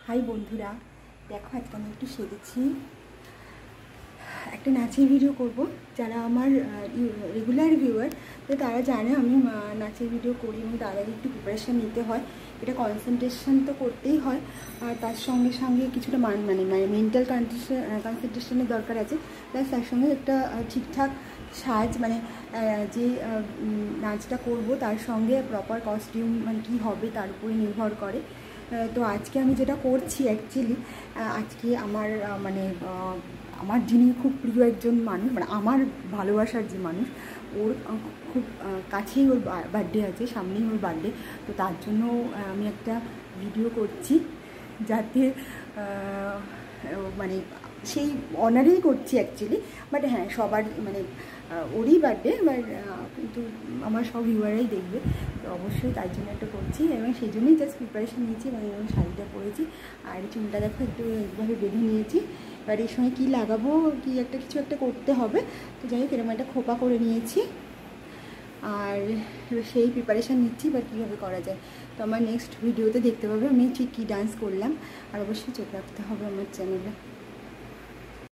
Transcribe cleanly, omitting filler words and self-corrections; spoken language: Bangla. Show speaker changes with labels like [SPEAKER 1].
[SPEAKER 1] হাই বন্ধুরা, দেখো আজকে আমি একটু সেরেছি, একটা নাচের ভিডিও করব। যারা আমার রেগুলার ভিউয়ার তো তারা জানে আমি নাচের ভিডিও করি এবং তার আগে একটু প্রিপারেশান নিতে হয়। এটা কনসেন্ট্রেশন তো করতেই হয়, আর তার সঙ্গে সঙ্গে কিছুটা মেন্টাল কনসেন্ট্রেশনের দরকার আছে। প্লাস তার সঙ্গে একটা ঠিকঠাক সাজ, যে নাচটা করব তার সঙ্গে প্রপার কস্টিউম কী হবে তার উপরে নির্ভর করে। তো আজকে আমি যেটা করছি অ্যাকচুয়ালি, আজকে আমার যিনি খুব প্রিয় একজন মানুষ, আমার ভালোবাসার যে মানুষ, ওর খুব কাছেই ওর বার্থডে আছে, সামনেই ওর বার্থডে। তো তার জন্য আমি একটা ভিডিও করছি, যাতে সেই অনারেই করছি অ্যাকচুয়ালি। বাট হ্যাঁ, সবার ওরই বার্থডে, কিন্তু আমার সব ভিউয়ারাই দেখবে, তো অবশ্যই তার জন্য একটা করছি এবং সেই জন্যই জাস্ট প্রিপারেশান নিয়েছি এবং শাড়িটা পরেছি। আর চুলটা দেখো একটু এইভাবে বেঁধে নিয়েছি। এবার এর সঙ্গে কী লাগাবো, কিছু একটা করতে হবে। তো যাই হোক, এরকম একটা খোপা করে নিয়েছি, আর সেই প্রিপারেশান নিচ্ছি বা কীভাবে করা যায়। তো আমার নেক্সট ভিডিওতে দেখতে পাবে আমি ঠিক কী ডান্স করলাম। আর অবশ্যই চোখ রাখতে হবে আমার চ্যানেলে।